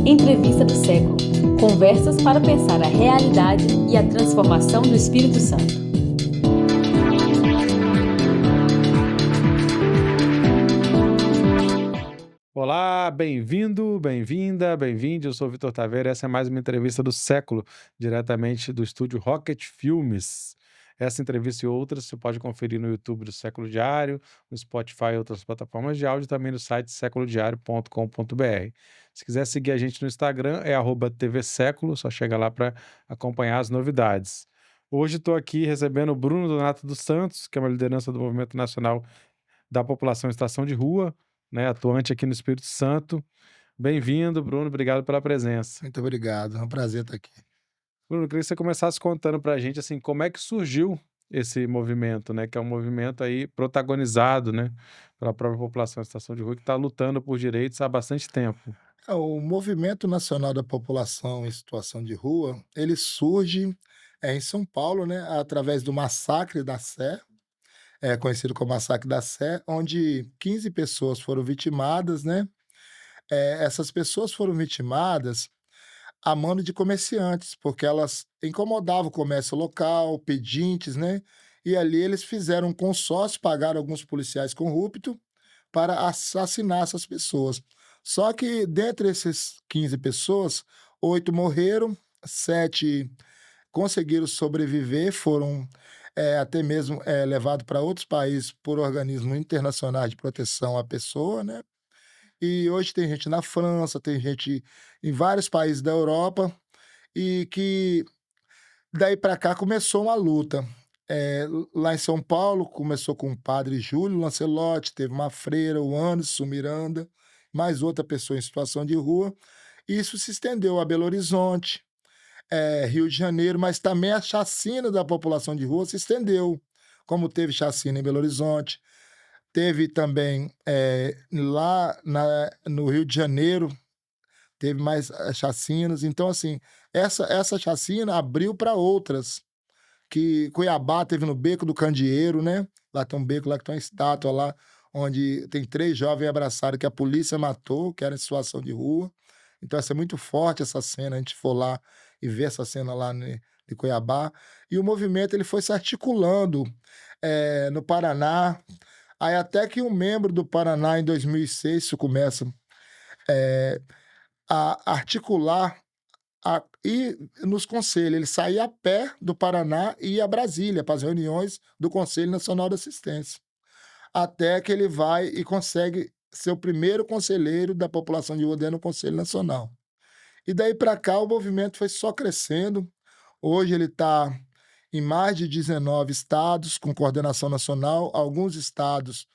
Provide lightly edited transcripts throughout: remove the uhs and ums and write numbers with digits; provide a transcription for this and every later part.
Entrevista do século. Conversas para pensar a realidade e a transformação do Espírito Santo. Olá, bem-vindo, bem-vinda, bem-vinde. Eu sou o Vitor Taveira. Essa é mais uma entrevista do século, diretamente do estúdio Rocket Filmes. Essa entrevista e outras você pode conferir no YouTube do Século Diário, no Spotify e outras plataformas de áudio, também no site seculodiario.com.br. Se quiser seguir a gente no Instagram, é @tvséculo, só chega lá para acompanhar as novidades. Hoje estou aqui recebendo o Bruno Donato dos Santos, que é uma liderança do Movimento Nacional da População em Situação de Rua, né, atuante aqui no Espírito Santo. Bem-vindo, Bruno, obrigado pela presença. Muito obrigado, é um prazer estar aqui. Bruno, eu queria que você começasse contando pra gente, assim, como é que surgiu esse movimento, né, que é um movimento aí protagonizado, né, pela própria população em situação de rua que está lutando por direitos há bastante tempo. O Movimento Nacional da População em Situação de Rua, ele surge em São Paulo, né, através do Massacre da Sé, conhecido como Massacre da Sé, onde 15 pessoas foram vitimadas, né. Essas pessoas foram vitimadas a mando de comerciantes, porque elas incomodavam o comércio local, pedintes, né, e ali eles fizeram um consórcio, pagaram alguns policiais corruptos para assassinar essas pessoas. Só que dentre esses 15 pessoas, 8 morreram, 7 conseguiram sobreviver, foram, até mesmo, levados para outros países por organismos internacionais de proteção à pessoa, né. E hoje tem gente na França, tem gente em vários países da Europa, e que daí para cá começou uma luta. Lá em São Paulo começou com o padre Júlio Lancelotti, teve uma freira, o Anderson Miranda, mais outra pessoa em situação de rua. Isso se estendeu a Belo Horizonte, Rio de Janeiro, mas também a chacina da população de rua se estendeu, como teve chacina em Belo Horizonte, teve também, no Rio de Janeiro, teve mais, chacinas. Então assim, essa chacina abriu para outras. Que Cuiabá teve no Beco do Candeeiro, né, lá tem um beco lá que tem uma estátua lá, onde tem 3 jovens abraçados que a polícia matou, que era em situação de rua. Então essa é muito forte essa cena, a gente for lá e ver essa cena lá de Cuiabá. E o movimento ele foi se articulando, no Paraná, aí até que um membro do Paraná em 2006 isso começa, eh, a articular ir nos conselhos, ele saía a pé do Paraná e ia a Brasília para as reuniões do Conselho Nacional de Assistência, até que ele vai e consegue ser o primeiro conselheiro da população de rua dentro do Conselho Nacional. E daí para cá o movimento foi só crescendo, hoje ele está em mais de 19 estados com coordenação nacional, alguns estados,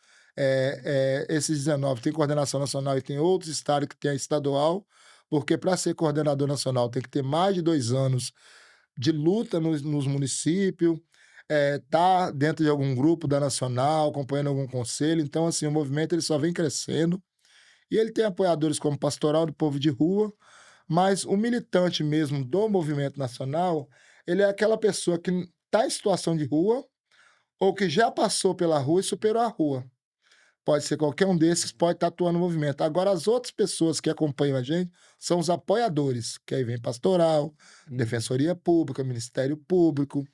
esses 19 têm coordenação nacional e tem outros estados que têm a estadual, porque para ser coordenador nacional tem que ter mais de 2 anos de luta nos municípios, tá dentro de algum grupo da nacional, acompanhando algum conselho, então assim, o movimento ele só vem crescendo, e ele tem apoiadores como Pastoral do Povo de Rua, mas o militante mesmo do movimento nacional, ele é aquela pessoa que está em situação de rua, ou que já passou pela rua e superou a rua. Pode ser qualquer um desses, pode estar atuando no movimento. Agora, as outras pessoas que acompanham a gente são os apoiadores, que aí vem Pastoral, Uhum. Defensoria Pública, Ministério Público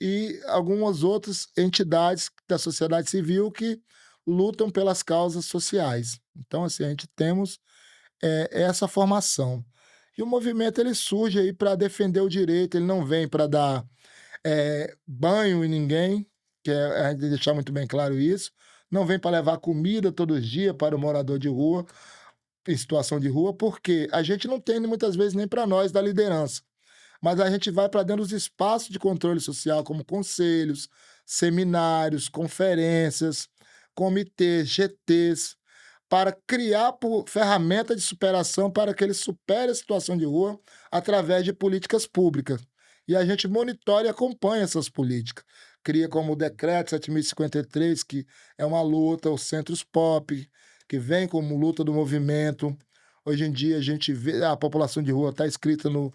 e algumas outras entidades da sociedade civil que lutam pelas causas sociais. Então, assim, a gente temos, essa formação. E o movimento ele surge aí para defender o direito, ele não vem para dar, banho em ninguém, que é a gente deixar muito bem claro isso, não vem para levar comida todos os dias para o morador de rua, em situação de rua, porque a gente não tem muitas vezes nem para nós da liderança, mas a gente vai para dentro dos espaços de controle social, como conselhos, seminários, conferências, comitês, GTs, para criar ferramenta de superação para que ele supere a situação de rua através de políticas públicas. E a gente monitora e acompanha essas políticas. Cria como o Decreto 7.053, que é uma luta, os centros POP, que vem como luta do movimento. Hoje em dia a gente vê a população de rua está inscrita no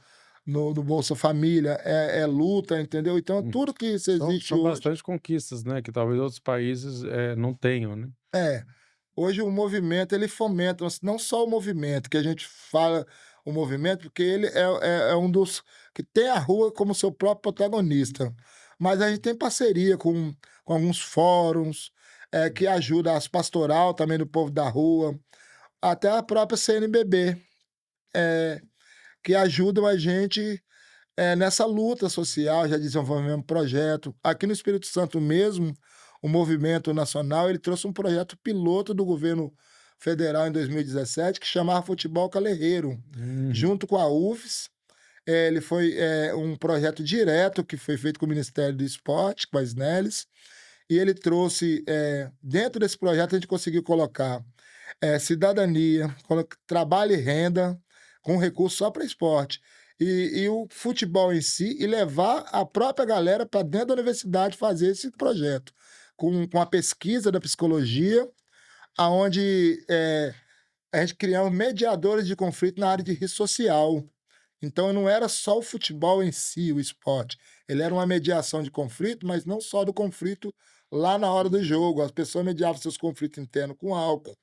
Bolsa Família, é luta, entendeu? Então Hum. tudo que isso existe São hoje. bastante conquistas, né, que talvez outros países não tenham, né? É. Hoje o movimento ele fomenta, não só o movimento que a gente fala, o movimento, porque ele é um dos que tem a rua como seu próprio protagonista. Mas a gente tem parceria com alguns fóruns, que ajuda as pastoral também do povo da rua, até a própria CNBB, eh, que ajudam a gente, nessa luta social, já desenvolvemos um projeto. Aqui no Espírito Santo mesmo, o movimento nacional, ele trouxe um projeto piloto do governo federal em 2017, que chamava Futebol Calerreiro, Uhum. junto com a UFES. Ele foi, um projeto direto que foi feito com o Ministério do Esporte, com a SNELS, e ele trouxe, dentro desse projeto a gente conseguiu colocar, cidadania, trabalho e renda, com recurso só para esporte. E o futebol em si, e levar a própria galera para dentro da universidade fazer esse projeto, com a pesquisa da psicologia, aonde a gente criamos mediadores de conflito na área de risco social. Então não era só o futebol em si, o esporte. Ele era uma mediação de conflito, mas não só do conflito lá na hora do jogo. As pessoas mediavam seus conflitos internos com álcool,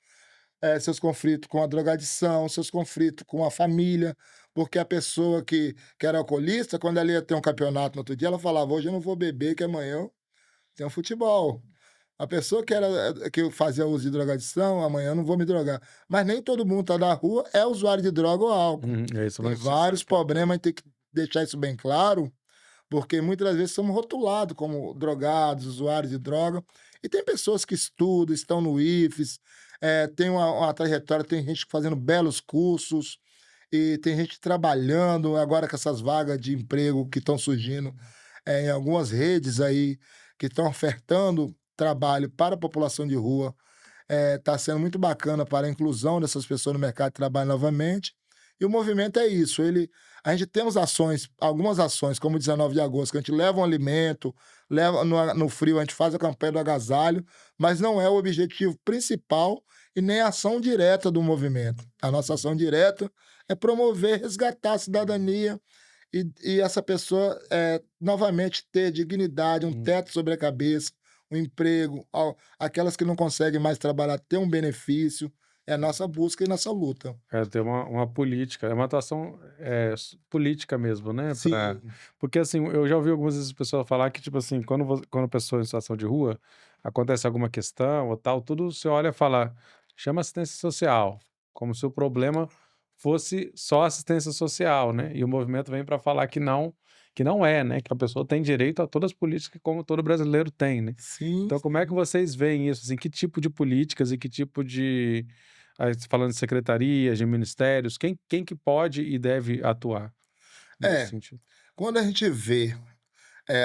seus conflitos com a drogadição, seus conflitos com a família, porque a pessoa que era alcoolista, quando ela ia ter um campeonato no outro dia, ela falava: hoje eu não vou beber, que amanhã tem um futebol. A pessoa que fazia uso de drogadição, amanhã eu não vou me drogar. Mas nem todo mundo tá na rua é usuário de droga ou álcool. É isso, Tem mas vários problemas, a gente tem que deixar isso bem claro, porque muitas das vezes somos rotulados como drogados, usuários de droga. E tem pessoas que estudam, estão no IFES, tem uma trajetória, tem gente fazendo belos cursos, e tem gente trabalhando agora com essas vagas de emprego que estão surgindo, em algumas redes aí, que estão ofertando trabalho para a população de rua. Está sendo muito bacana para a inclusão dessas pessoas no mercado de trabalho novamente. E o movimento é isso, a gente tem algumas ações, como o 19 de agosto, que a gente leva um alimento, leva no frio, a gente faz a campanha do agasalho, mas não é o objetivo principal e nem a ação direta do movimento. A nossa ação direta é promover, resgatar a cidadania e essa pessoa, novamente ter dignidade, um teto sobre a cabeça, um emprego, aquelas que não conseguem mais trabalhar ter um benefício. É a nossa busca e nossa luta. Ter uma política, é uma atuação, política mesmo, né, Sim. porque, assim, eu já ouvi algumas vezes pessoas falar que, tipo assim, quando a pessoa em situação de rua, acontece alguma questão ou tal, tudo você olha e fala: "Chama assistência social", como se o problema fosse só assistência social, né, e o movimento vem para falar que não é, né, que a pessoa tem direito a todas as políticas como todo brasileiro tem, né. Sim, Então como é que sim. vocês veem isso, assim, que tipo de políticas e que tipo de aí você falando de secretarias, de ministérios, quem que pode e deve atuar nesse É, sentido? quando a gente vê,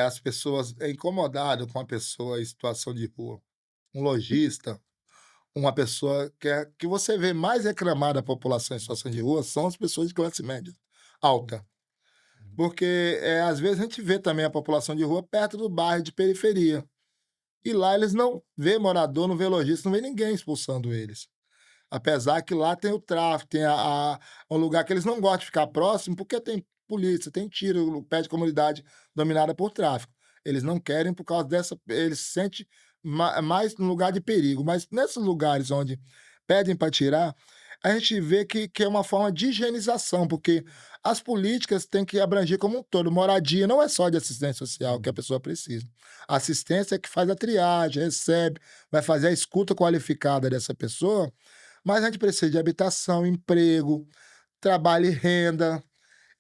as pessoas incomodado com a pessoa em situação de rua, um lojista, uma pessoa que você vê mais reclamar da população em situação de rua são as pessoas de classe média alta. Porque, às vezes a gente vê também a população de rua perto do bairro de periferia. E lá eles não vê morador, não vê lojista, não vê ninguém expulsando eles. Apesar que lá tem o tráfico, tem um lugar que eles não gostam de ficar próximo, porque tem polícia, tem tiro, pé de comunidade dominada por tráfico. Eles não querem por causa dessa, eles se sentem mais no lugar de perigo. Mas nesses lugares onde pedem para tirar, a gente vê que é uma forma de higienização, porque as políticas têm que abranger como um todo. Moradia não é só de assistência social que a pessoa precisa. A assistência é que faz a triagem, recebe, vai fazer a escuta qualificada dessa pessoa, mas a gente precisa de habitação, emprego, trabalho e renda,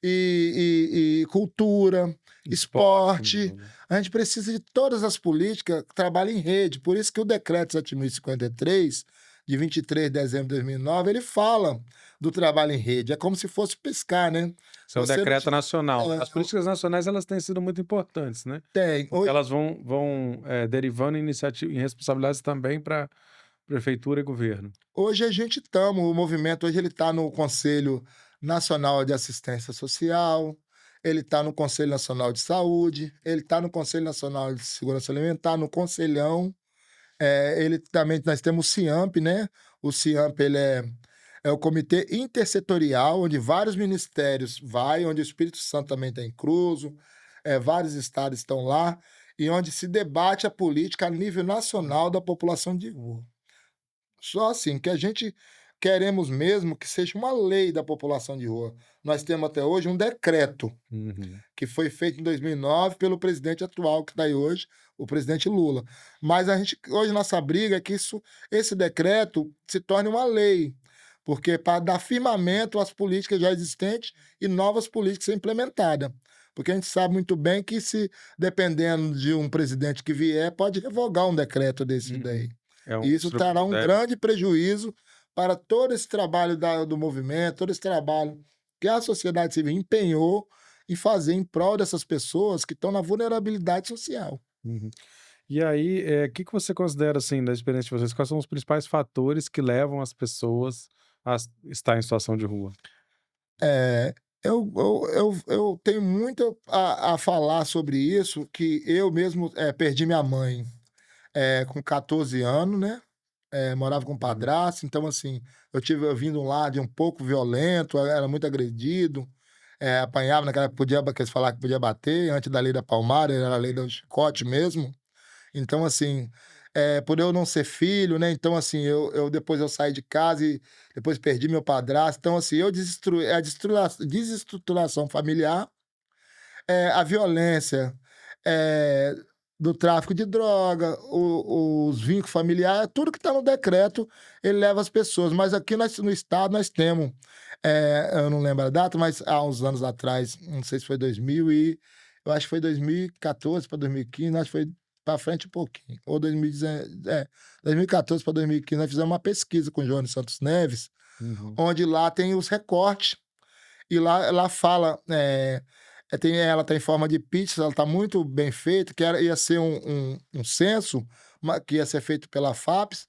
e cultura, Esporte, esporte. né. A gente precisa de todas as políticas que trabalhem em rede. Por isso que o decreto 7.053, de 23 de dezembro de 2009, ele fala do trabalho em rede. É como se fosse pescar, né? Isso é o Você não decreto ti- nacional. é, As políticas nacionais, elas têm sido muito importantes, né, tem. porque elas vão, derivando em responsabilidades também para prefeitura e governo. Hoje a gente estamos, o movimento hoje ele está no Conselho Nacional de Assistência Social, ele está no Conselho Nacional de Saúde, ele está no Conselho Nacional de Segurança Alimentar, no Conselhão. Ele também, nós temos o CIAMP, né? O CIAMP ele é o Comitê Intersetorial, onde vários ministérios vai, onde o Espírito Santo também está incluso, vários estados estão lá, e onde se debate a política a nível nacional da população de rua. Só assim que a gente queremos mesmo que seja uma lei da população de rua. Nós temos até hoje um decreto Uhum. que foi feito em 2009 pelo presidente atual que está aí hoje, o presidente Lula. Mas a gente hoje nossa briga é que esse decreto se torne uma lei, porque para dar firmamento às políticas já existentes e novas políticas ser implementadas. Porque a gente sabe muito bem que se dependendo de um presidente que vier, pode revogar um decreto desse daí. É um E isso trará um deve. grande prejuízo para todo esse trabalho do movimento, todo esse trabalho que a sociedade civil empenhou em fazer em prol dessas pessoas que estão na vulnerabilidade social. Uhum. E aí, que você considera, assim, da experiência de vocês, quais são os principais fatores que levam as pessoas a estar em situação de rua? É, eu tenho muito a falar sobre isso, que eu mesmo perdi minha mãe com 14 anos, né? Morava com um Uhum. padrasto, então assim, eu vim de um lado um pouco violento, eu era muito agredido, apanhava naquela época, que eles falavam que podia bater, antes da lei da palmada, era a lei do chicote mesmo. Então, assim, por eu não ser filho, né? Então, assim, eu depois eu saí de casa e depois perdi meu padrasto. Então, assim, eu a desestruturação familiar, a violência, eh, do tráfico de droga, os vínculos familiares, tudo que está no decreto, ele leva as pessoas. Mas aqui no estado nós temos, eu não lembro a data, mas há uns anos atrás, não sei se foi 2000 e eu acho que foi 2014 para 2015, acho que foi para frente um pouquinho, ou 2014 para 2015, nós fizemos uma pesquisa com o Johnny Santos Neves, Uhum. onde lá tem os recortes e lá fala, ela tá em forma de pizza, ela tá muito bem feita, que ia ser um censo, que ia ser feito pela FAPES,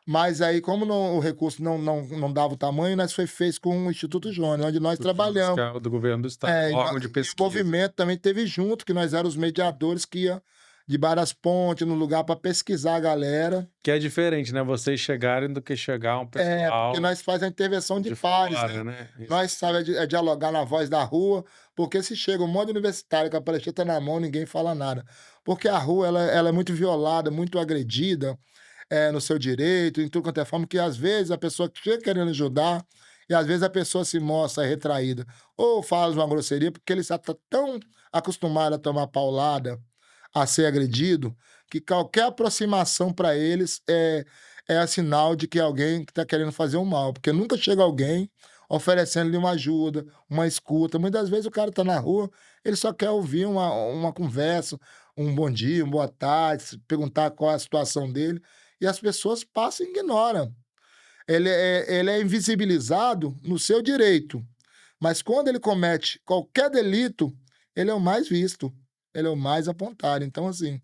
mas aí como o recurso não dava o tamanho, nós fez com o Instituto Jônio, onde nós Do Jones, que trabalhamos. é o do governo do estado, órgão de E o pesquisa. movimento também teve junto, que nós éramos os mediadores que ia de várias pontes no lugar para pesquisar a galera. Que é diferente, né, vocês chegarem do que chegar um Porque pessoal nós faz a intervenção de de pares, né. fora, né. Isso. Nós sabe dialogar na voz da rua, porque se chega um monte de universitário com a prancheta na mão, ninguém fala nada. Porque a rua ela é muito violada, muito agredida, no seu direito, em tudo quanto é forma, que às vezes a pessoa chega querendo ajudar, e às vezes a pessoa se mostra retraída, ou faz uma grosseria, porque ele já está tão acostumado a tomar paulada, a ser agredido, que qualquer aproximação para eles é sinal de que alguém que está querendo fazer um mal, porque nunca chega alguém oferecendo-lhe uma ajuda, uma escuta. Muitas vezes o cara está na rua, ele só quer ouvir uma conversa, um bom dia, uma boa tarde, perguntar qual é a situação dele, e as pessoas passam e ignoram. Ele é invisibilizado no seu direito, mas quando ele comete qualquer delito, ele é o mais visto, ele é o mais apontado. Então, assim,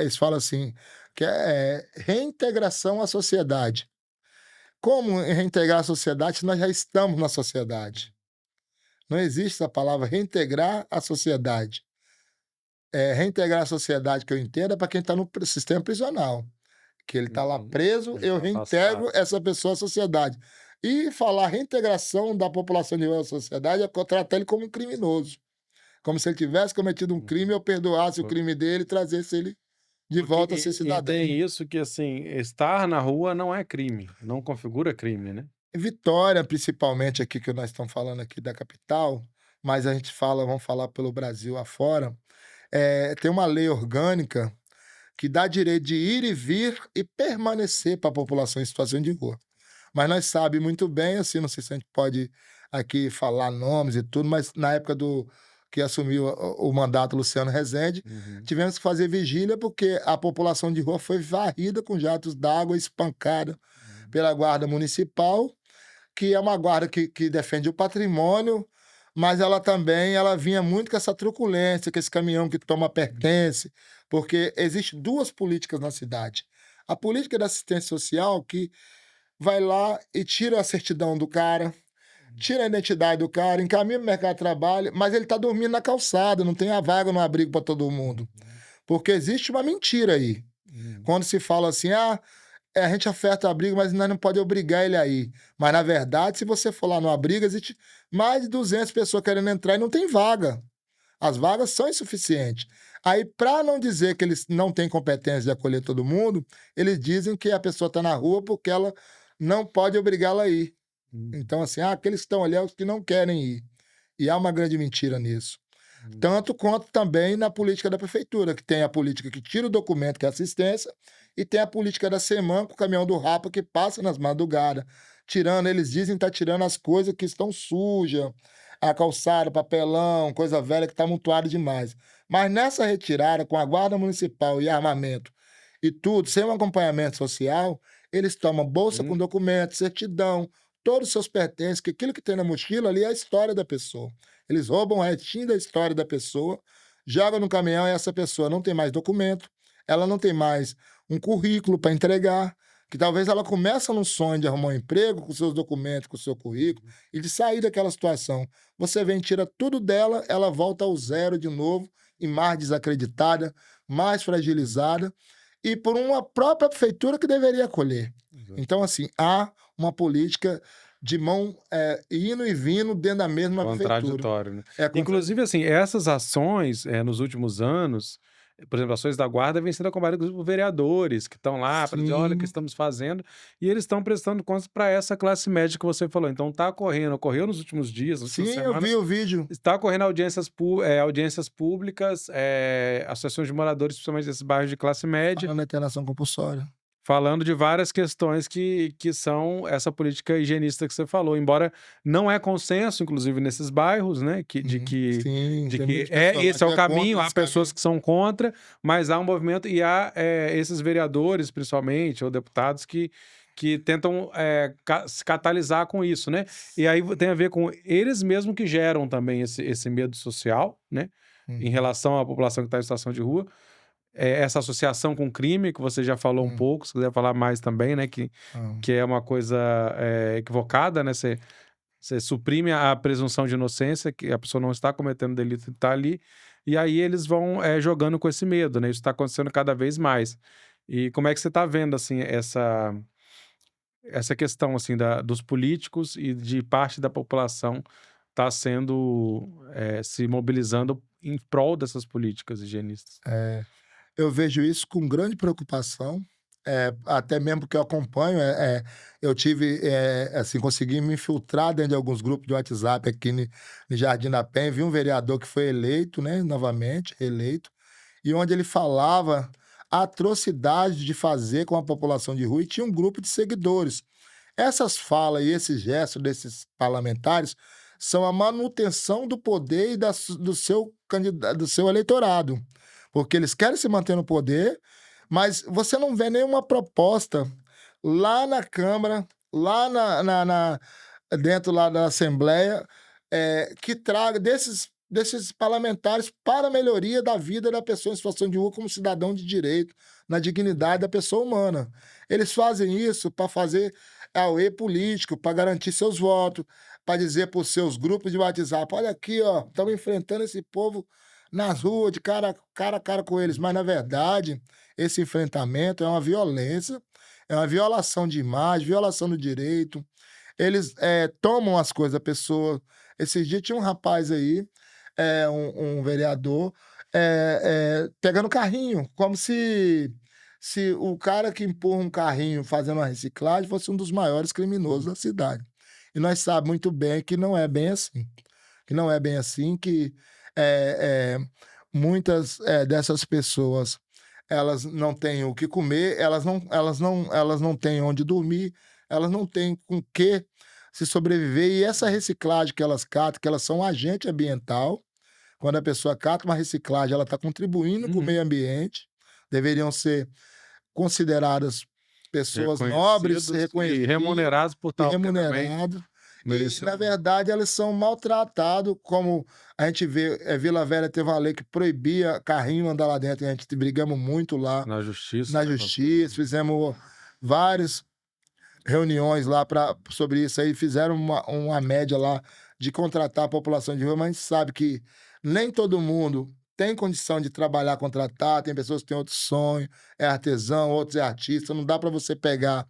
eles falam assim, que é reintegração à sociedade. Como reintegrar a sociedade se nós já estamos na sociedade? Não existe a palavra reintegrar a sociedade. Reintegrar a sociedade, que eu entendo, é para quem está no sistema prisional, que ele está lá Uhum. preso, Ele eu tá afastado. reintegro essa pessoa à sociedade. E falar reintegração da população de rua à sociedade é tratar ele como um criminoso. Como se ele tivesse cometido um crime, Uhum. eu perdoasse o crime dele e trazesse ele de Porque volta a ser e cidadão. tem isso que, assim, estar na rua não é crime, não configura crime, né. Vitória, principalmente aqui que nós estamos falando aqui da capital, mas a gente vamos falar pelo Brasil afora, tem uma lei orgânica que dá direito de ir e vir e permanecer para a população em situação de rua. Mas nós sabe muito bem, assim, não sei se a gente pode aqui falar nomes e tudo, mas na época que assumiu o mandato Luciano Rezende, Uhum. tivemos que fazer vigília porque a população de rua foi varrida com jatos d'água, espancada Uhum. pela guarda municipal, que é uma guarda que defende o patrimônio, mas ela vinha muito com essa truculência, com esse caminhão que toma pertence, porque existe 2 políticas na cidade. A política da assistência social, que vai lá e tira a certidão do cara, tira a identidade do cara, encaminha para o mercado de trabalho, mas ele está dormindo na calçada, não tem a vaga no abrigo para todo mundo. Uhum. Porque existe uma mentira aí. Uhum. Quando se fala assim, a gente oferta abrigo, mas nós não pode obrigar ele a ir. Mas, na verdade, se você for lá no abrigo, existe mais de 200 pessoas querendo entrar e não tem vaga. As vagas são insuficientes. Aí, para não dizer que eles não têm competência de acolher todo mundo, eles dizem que a pessoa está na rua porque ela não pode obrigá-la a ir. Hum, Então, assim, aqueles que estão ali é os que não querem ir. E há uma grande mentira nisso. hum, Tanto quanto também na política da prefeitura, que tem a política que tira o documento, que é assistência, e tem a política da semana com o caminhão do Rapa que passa nas madrugadas, tirando, eles dizem que tá tirando as coisas que estão sujas, a calçada, papelão, coisa velha que está amontoada demais. Mas nessa retirada, com a guarda municipal e armamento e tudo, sem um acompanhamento social, eles tomam bolsa com hum, documento, certidão, todos os seus pertences, que aquilo que tem na mochila ali é a história da pessoa. Eles roubam o restinho da história da pessoa, jogam no caminhão e essa pessoa não tem mais documento, ela não tem mais um currículo para entregar, que talvez ela comece num sonho de arrumar um emprego com seus documentos, com o seu currículo, e de sair daquela situação. Você vem, tira tudo dela, ela volta ao zero de novo, e mais desacreditada, mais fragilizada, e por uma própria prefeitura que deveria acolher. exato. Então, assim, há uma política de mão indo e vindo dentro da mesma prefeitura. Contraditório, né. É contra... Inclusive, assim, essas ações, nos últimos anos, por exemplo, ações da guarda vêm sendo acompanhadas por vereadores que estão lá para dizer: "Olha o que Sim, estamos fazendo", e eles estão prestando contas para essa classe média que você falou. Então tá ocorreu nos últimos dias, nas últimas sim, eu vi semanas, o vídeo está ocorrendo audiências públicas, associações de moradores, principalmente desses bairros de classe média, falando da internação compulsória. falando de várias questões que são essa política higienista que você falou, embora não é consenso, inclusive nesses bairros, né, Sim, de tem que muitas pessoas lá esse é que o é contra caminho, há esse pessoas caminho. que são contra, mas há um movimento e há esses vereadores, principalmente, ou deputados, que tentam se catalisar com isso, né? E aí tem a ver com eles mesmos que geram também esse medo social, né? Em Uhum, relação à população que está em situação de rua, essa associação com crime, que você já falou um hum, pouco, se quiser falar mais também, né, hã. que é uma coisa, equivocada, né, você suprime a presunção de inocência, que a pessoa não está cometendo delito e está ali, e aí eles vão, jogando com esse medo, né, isso está acontecendo cada vez mais. E como é que você está vendo, assim, essa questão, assim, dos políticos e de parte da população tá sendo, se mobilizando em prol dessas políticas higienistas? Eu vejo isso com grande preocupação, até mesmo porque eu acompanho, eu tive, assim, consegui me infiltrar dentro de alguns grupos de WhatsApp aqui no Jardim da Penha, vi um vereador que foi eleito, né, novamente, reeleito, e onde ele falava a atrocidade de fazer com a população de rua e tinha um grupo de seguidores. Essas falas e esses gestos desses parlamentares são a manutenção do poder e do seu do seu eleitorado, porque eles querem se manter no poder, mas você não vê nenhuma proposta lá na Câmara, lá dentro lá da Assembleia, que traga desses parlamentares para a melhoria da vida da pessoa em situação de rua como cidadão de direito, na dignidade da pessoa humana. Eles fazem isso para fazer auê político, para garantir seus votos, para dizer para os seus grupos de WhatsApp: olha aqui, ó, estamos enfrentando esse povo nas ruas, de cara a cara com eles. Mas, na verdade, esse enfrentamento é uma violência, é uma violação de imagem, violação do direito. Eles tomam as coisas da pessoa. Esses dias tinha um rapaz aí, um vereador, pegando carrinho, como se o cara que empurra um carrinho fazendo uma reciclagem fosse um dos maiores criminosos da cidade. E nós sabemos muito bem que não é bem assim. Que não é bem assim, que muitas dessas pessoas elas não têm o que comer, elas não têm onde dormir, elas não têm com que se sobreviver. E essa reciclagem que elas catam, que elas são um agente ambiental, quando a pessoa cata uma reciclagem, ela está contribuindo com o Uhum. meio ambiente, deveriam ser consideradas pessoas nobres, Reconhecidos e reconhecidas remunerados por e tal, porque também remuneradas. E, mereceu na muito. verdade, elas são maltratados, como a gente vê, Vila Velha teve uma lei que proibia carrinho andar lá dentro, e a gente brigamos muito lá Na justiça, na né, conseguiu. justiça, fizemos várias reuniões lá sobre isso aí, fizeram uma média lá de contratar a população de rua, mas a gente sabe que nem todo mundo tem condição de trabalhar contratado, tem pessoas que têm outro sonho, é artesão, outros é artista, não dá para você pegar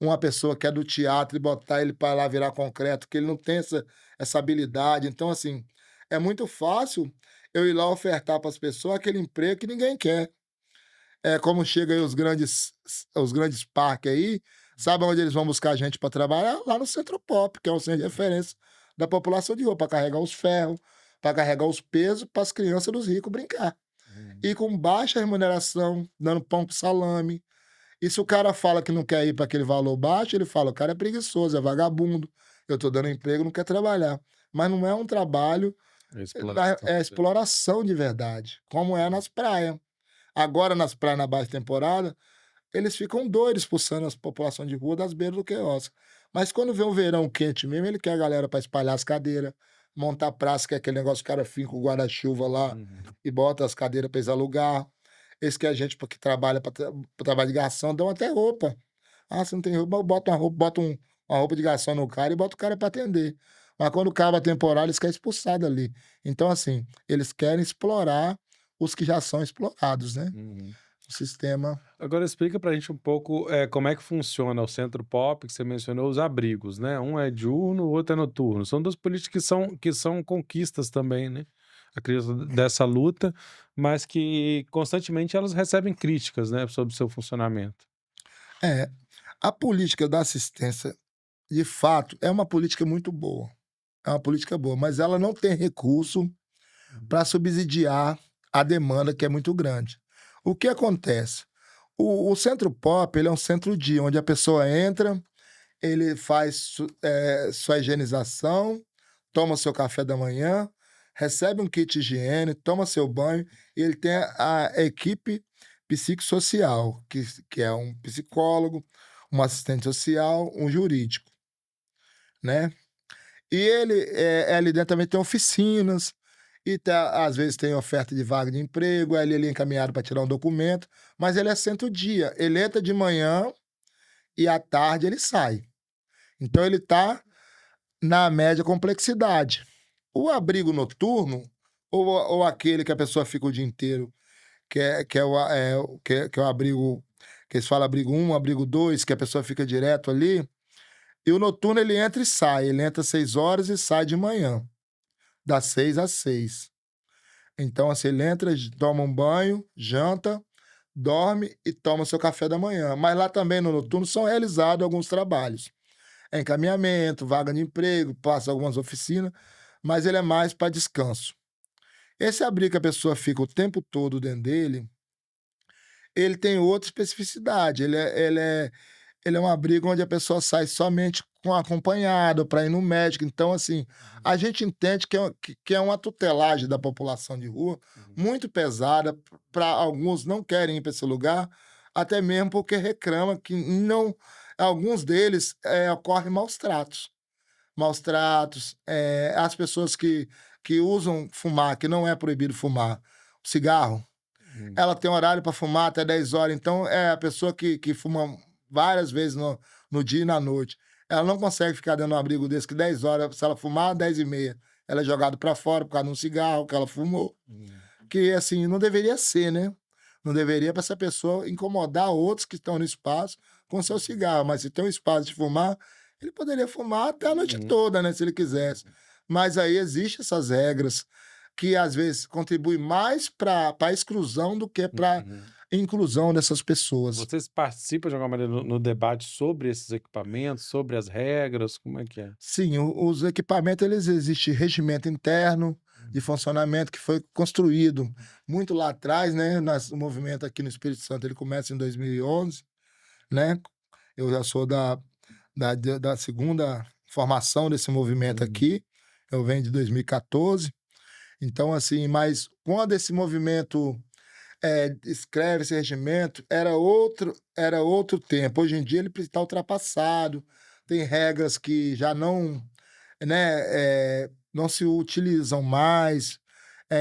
uma pessoa que é do teatro e botar ele para lá virar concreto, que ele não tem essa habilidade. Então, assim, é muito fácil eu ir lá ofertar para as pessoas aquele emprego que ninguém quer. É como chega aí os grandes parques aí, Sabe onde eles vão buscar gente para trabalhar? Lá no Centro Pop, que é o centro de referência da população de rua, para carregar os ferros, para carregar os pesos, para as crianças dos ricos brincar. E com baixa remuneração, dando pão com salame. E se o cara fala que não quer ir para aquele valor baixo, ele fala: o cara é preguiçoso, é vagabundo, eu estou dando emprego, não quer trabalhar. Mas não é um trabalho, É exploração. é exploração de verdade, como é nas praias. Agora, nas praias na baixa temporada, eles ficam doidos expulsando as populações de rua das beiras do quiosque. Mas quando vê um verão quente mesmo, ele quer a galera para espalhar as cadeiras, montar praça, que é aquele negócio que o cara finca o guarda-chuva lá e bota as cadeiras para eles alugar. Esse que a gente que trabalha para trabalho de garçom, dão até roupa. Ah, você não tem roupa, bota uma roupa, uma roupa de garçom no cara e bota o cara para atender. Mas quando acaba a temporada, eles querem expulsar dali. Então, assim, eles querem explorar os que já são explorados, né? O sistema. Agora explica pra gente um pouco como é que funciona o Centro Pop, que você mencionou, os abrigos, né? Um é diurno, o outro é noturno. São duas políticas que são conquistas também, né? Acredito dessa luta, mas que constantemente elas recebem críticas, né, sobre o seu funcionamento. É, a política da assistência, de fato, é uma política muito boa. É uma política boa, mas ela não tem recurso para subsidiar a demanda, que é muito grande. O que acontece? O Centro Pop, ele é um centro-dia, onde a pessoa entra, ele faz sua higienização, toma seu café da manhã, recebe um kit de higiene, toma seu banho, e ele tem a equipe psicossocial, que é um psicólogo, um assistente social, um jurídico, né? E ele, ali dentro também tem oficinas, e às vezes tem oferta de vaga de emprego, aí ele é encaminhado para tirar um documento, mas ele é centro-dia. Ele entra de manhã e à tarde ele sai. Então ele está na média complexidade. O abrigo noturno, ou aquele que a pessoa fica o dia inteiro, que é o abrigo, que eles falam abrigo 1, abrigo 2, que a pessoa fica direto ali, e o noturno ele entra e sai, ele entra às 6 horas e sai de manhã, das 6 às 6. Então, assim, ele entra, toma um banho, janta, dorme e toma seu café da manhã. Mas lá também no noturno são realizados alguns trabalhos. É encaminhamento, vaga de emprego, passa algumas oficinas, mas ele é mais para descanso. Esse abrigo que a pessoa fica o tempo todo dentro dele, ele tem outra especificidade. Ele é um abrigo onde a pessoa sai somente com acompanhado para ir no médico. Então, assim, a gente entende que é uma tutelagem da população de rua muito pesada. Para alguns não querem ir para esse lugar, até mesmo porque reclamam que não. Alguns deles ocorrem maus tratos. Maus tratos, as pessoas que usam fumar, que não é proibido fumar, cigarro, ela tem horário para fumar até 10 horas. Então, é a pessoa que fuma várias vezes no dia e na noite. Ela não consegue ficar dentro de um abrigo desse, que 10 horas, se ela fumar, 10h30, ela é jogada para fora por causa de um cigarro que ela fumou. Que, assim, não deveria ser, né? Não deveria para essa pessoa incomodar outros que estão no espaço com seu cigarro. Mas se tem um espaço de fumar, ele poderia fumar até a noite toda, né? Se ele quisesse. Mas aí existem essas regras que, às vezes, contribuem mais para a exclusão do que para inclusão dessas pessoas. Vocês participam de alguma maneira no debate sobre esses equipamentos, sobre as regras? Como é que é? Sim, os equipamentos, eles existe regimento interno de funcionamento que foi construído muito lá atrás, né? O movimento aqui no Espírito Santo, ele começa em 2011, né? Eu já sou da segunda formação desse movimento aqui, eu venho de 2014. Então, assim, mas quando esse movimento escreve esse regimento, era outro tempo. Hoje em dia ele está ultrapassado, tem regras que já não, né, não se utilizam mais.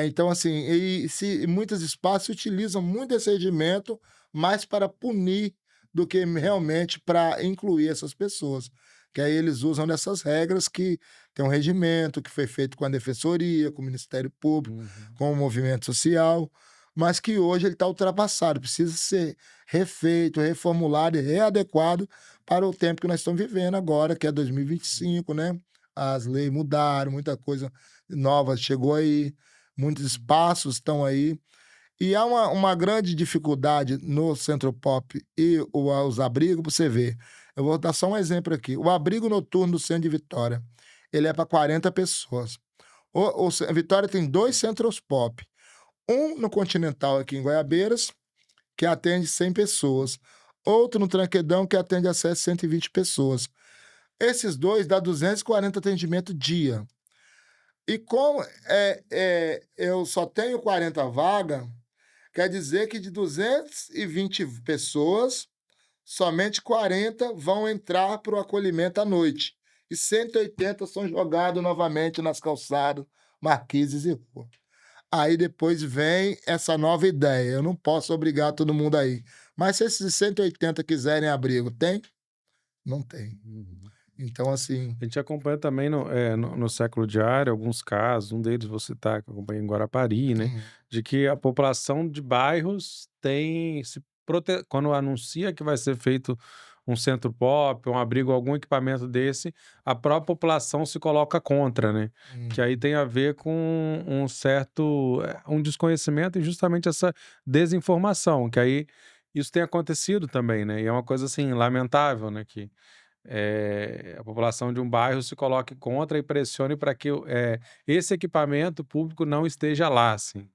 Então, assim, em muitos espaços se utilizam muito esse regimento mais para punir do que realmente para incluir essas pessoas. Que aí eles usam dessas regras que tem um regimento que foi feito com a Defensoria, com o Ministério Público, com o movimento social, mas que hoje ele está ultrapassado, precisa ser refeito, reformulado e readequado para o tempo que nós estamos vivendo agora, que é 2025, né? As leis mudaram, muita coisa nova chegou aí, muitos espaços estão aí. E há uma grande dificuldade no Centro Pop e os abrigos, para você ver. Eu vou dar só um exemplo aqui. O abrigo noturno do centro de Vitória, ele é para 40 pessoas. A Vitória tem 2 centros pop. Um no Continental, aqui em Goiabeiras, que atende 100 pessoas. Outro no Tranquedão, que atende a 120 pessoas. Esses dois dá 240 atendimento dia. E como eu só tenho 40 vagas, quer dizer que de 220 pessoas, somente 40 vão entrar para o acolhimento à noite. E 180 são jogados novamente nas calçadas, marquises e rua. Aí depois vem essa nova ideia. Eu não posso obrigar todo mundo aí. Mas se esses 180 quiserem abrigo, tem? Não tem. Uhum. Então, assim. A gente acompanha também no Século Diário alguns casos, um deles vou citar, que eu acompanhei em Guarapari, né? De que a população de bairros tem quando anuncia que vai ser feito um centro pop, um abrigo, algum equipamento desse, a própria população se coloca contra, né? Que aí tem a ver com um certo um desconhecimento e justamente essa desinformação, que aí isso tem acontecido também, né? E é uma coisa assim lamentável, né? Que a população de um bairro se coloque contra e pressione para que esse equipamento público não esteja lá, assim.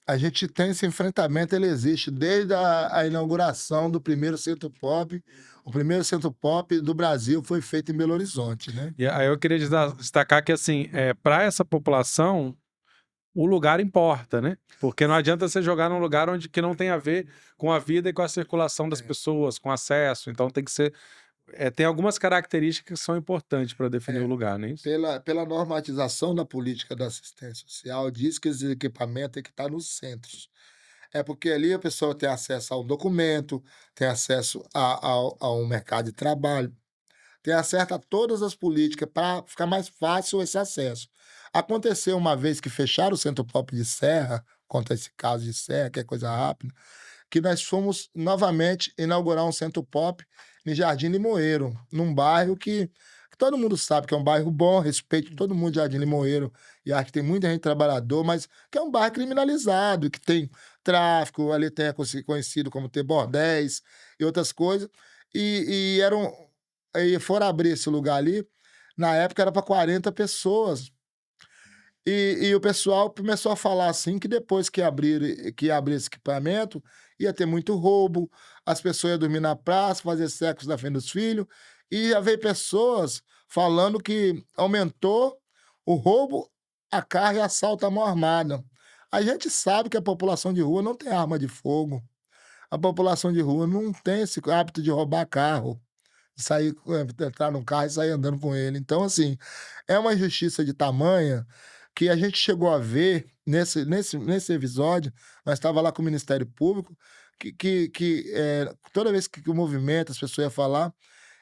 A gente tem esse enfrentamento, ele existe desde a inauguração do primeiro centro pop. O primeiro centro pop do Brasil foi feito em Belo Horizonte, né? E aí eu queria destacar que, assim, para essa população, o lugar importa, né? Porque não adianta você jogar num lugar que não tem a ver com a vida e com a circulação das pessoas, com acesso. Então tem que ser. Tem algumas características que são importantes para definir o lugar, não é isso? Pela normatização da política da assistência social, diz que esse equipamento tem que estar nos centros. É porque ali a pessoa tem acesso a um documento, tem acesso a um mercado de trabalho, tem acesso a todas as políticas para ficar mais fácil esse acesso. Aconteceu uma vez que fecharam o Centro Pop de Serra, conta esse caso de Serra, que é coisa rápida, que nós fomos novamente inaugurar um Centro Pop em Jardim Limoeiro, num bairro que todo mundo sabe que é um bairro bom, respeito todo mundo de Jardim Limoeiro, e acho que tem muita gente trabalhador, mas que é um bairro criminalizado, que tem tráfico, ali tem conhecido como ter bordéis e outras coisas, e foram abrir esse lugar ali, na época era para 40 pessoas. E o pessoal começou a falar assim que depois que abrir esse equipamento, ia ter muito roubo, as pessoas iam dormir na praça, fazer sexo na frente dos filhos, e ia ver pessoas falando que aumentou o roubo, a carga e assalto à mão armada. A gente sabe que a população de rua não tem arma de fogo. A população de rua não tem esse hábito de roubar carro, de sair, entrar no carro e sair andando com ele. Então, assim, é uma injustiça de tamanha que a gente chegou a ver nesse episódio. Nós estava lá com o Ministério Público, toda vez que o movimento, as pessoas iam falar,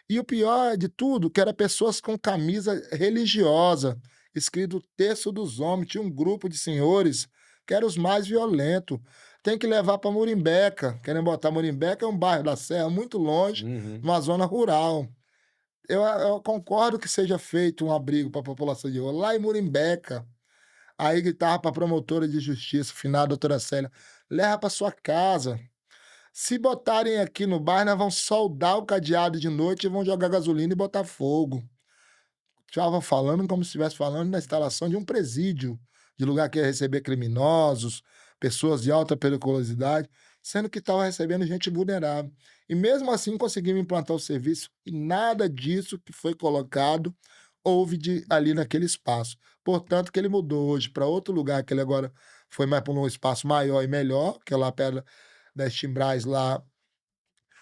e o pior de tudo, que era pessoas com camisa religiosa, escrito o Terço dos Homens, tinha um grupo de senhores que eram os mais violentos. Tem que levar para Murimbeca, querem botar Murimbeca, é um bairro da Serra muito longe, Uhum. numa zona rural. Eu concordo que seja feito um abrigo para a população de rua, lá em Murimbeca. Aí gritava para a promotora de justiça, finada doutora Célia, leva para sua casa. Se botarem aqui no bairro, nós vamos soldar o cadeado de noite e vão jogar gasolina e botar fogo. Estava falando como se estivesse falando na instalação de um presídio, de lugar que ia receber criminosos, pessoas de alta periculosidade, sendo que estava recebendo gente vulnerável. E mesmo assim conseguimos implantar o serviço e nada disso que foi colocado houve ali naquele espaço. Portanto, que ele mudou hoje para outro lugar, que ele agora foi mais para um espaço maior e melhor, que é lá perto das Timbrais, lá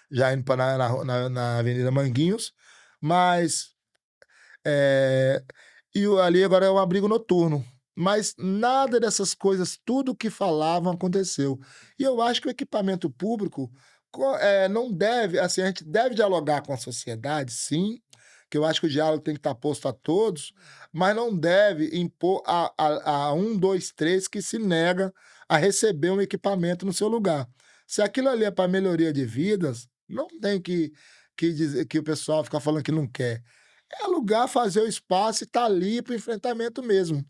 já indo para na Avenida Manguinhos, mas ali agora é um abrigo noturno. Mas nada dessas coisas, tudo que falavam aconteceu. E eu acho que o equipamento público não deve, assim, a gente deve dialogar com a sociedade, sim, que eu acho que o diálogo tem que estar posto a todos, mas não deve impor a 1, 2, 3 que se nega a receber um equipamento no seu lugar. Se aquilo ali é para melhoria de vidas, não tem que dizer que o pessoal fica falando que não quer. É alugar, fazer o espaço e estar ali para o enfrentamento mesmo.